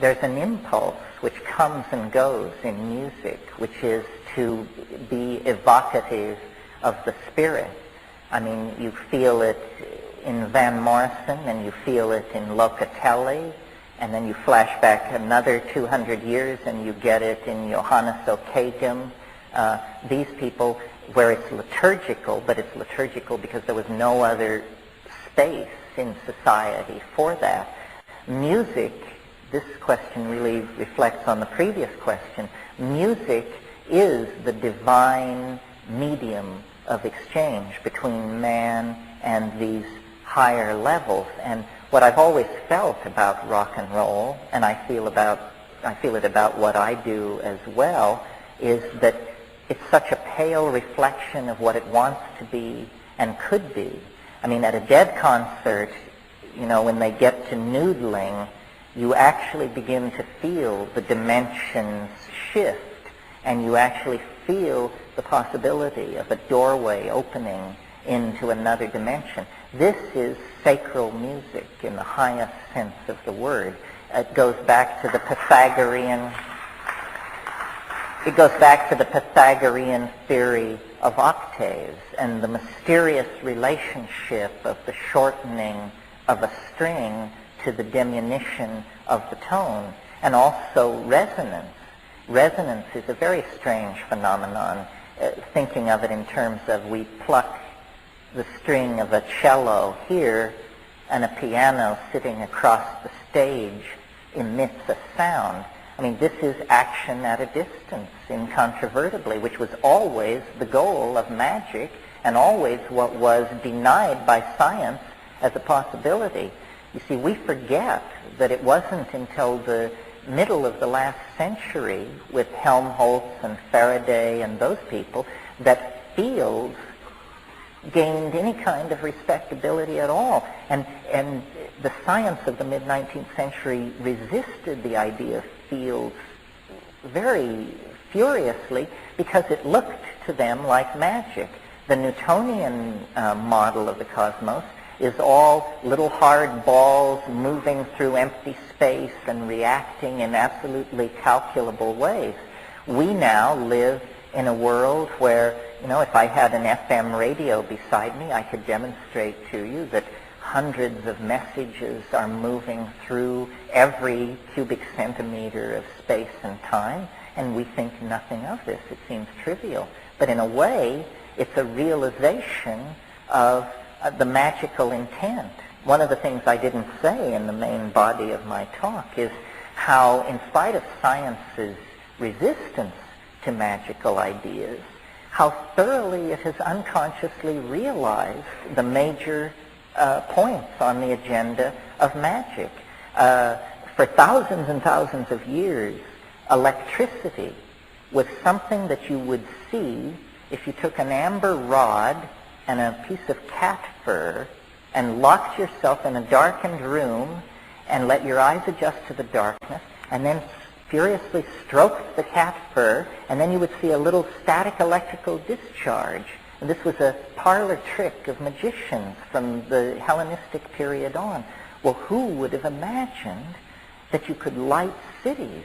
there's an impulse which comes and goes in music, which is to be evocative of the spirit. I mean, you feel it in Van Morrison, and you feel it in Locatelli, and then you flash back another 200 years and you get it in Johannes Ockeghem. These people, where it's liturgical, but it's liturgical because there was no other space in society for that. Music, this question really reflects on the previous question. Music is the divine medium of exchange between man and these higher levels. And what I've always felt about rock and roll, and I feel it about what I do as well, is that it's such a pale reflection of what it wants to be and could be. I mean, at a Dead concert, you know, when they get to noodling, you actually begin to feel the dimensions shift, and you actually feel the possibility of a doorway opening into another dimension. This is sacral music in the highest sense of the word. It goes back to the Pythagorean theory of octaves and the mysterious relationship of the shortening of a string to the diminution of the tone, and also resonance. Resonance is a very strange phenomenon, thinking of it in terms of we pluck the string of a cello here, and a piano sitting across the stage emits a sound. I mean, this is action at a distance, incontrovertibly, which was always the goal of magic and always what was denied by science as a possibility. You see, we forget that it wasn't until the middle of the last century with Helmholtz and Faraday and those people that fields gained any kind of respectability at all. And the science of the mid-19th century resisted the idea of fields very furiously because it looked to them like magic. The Newtonian model of the cosmos is all little hard balls moving through empty space and reacting in absolutely calculable ways. We now live in a world where, you know, if I had an FM radio beside me, I could demonstrate to you that hundreds of messages are moving through every cubic centimeter of space and time, and we think nothing of this. It seems trivial. But in a way, it's a realization of the magical intent. One of the things I didn't say in the main body of my talk is how, in spite of science's resistance to magical ideas, how thoroughly it has unconsciously realized the major points on the agenda of magic. For thousands and thousands of years, electricity was something that you would see if you took an amber rod and a piece of cat fur and locked yourself in a darkened room and let your eyes adjust to the darkness, and then furiously stroked the cat fur, and then you would see a little static electrical discharge. And this was a parlor trick of magicians from the Hellenistic period on. Well, who would have imagined that you could light cities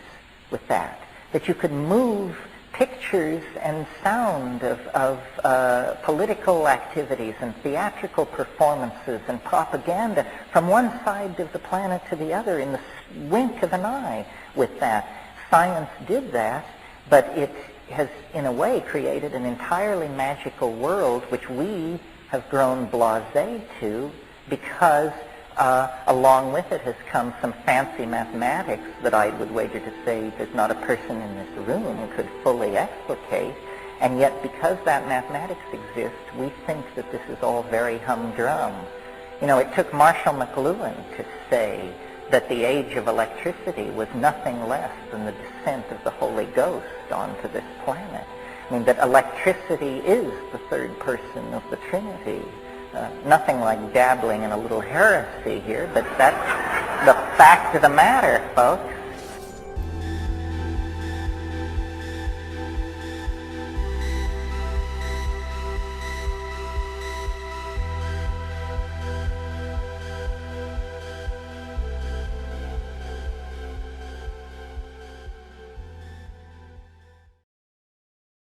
with that? That you could move pictures and sound of political activities and theatrical performances and propaganda from one side of the planet to the other in the wink of an eye with that. Science did that, but it has, in a way, created an entirely magical world which we have grown blasé to because along with it has come some fancy mathematics that I would wager to say there's not a person in this room who could fully explicate. And yet, because that mathematics exists, we think that this is all very humdrum. You know, it took Marshall McLuhan to say that the age of electricity was nothing less than the descent of the Holy Ghost onto this planet. I mean, that electricity is the third person of the Trinity. Nothing like dabbling in a little heresy here, but that's the fact of the matter, folks.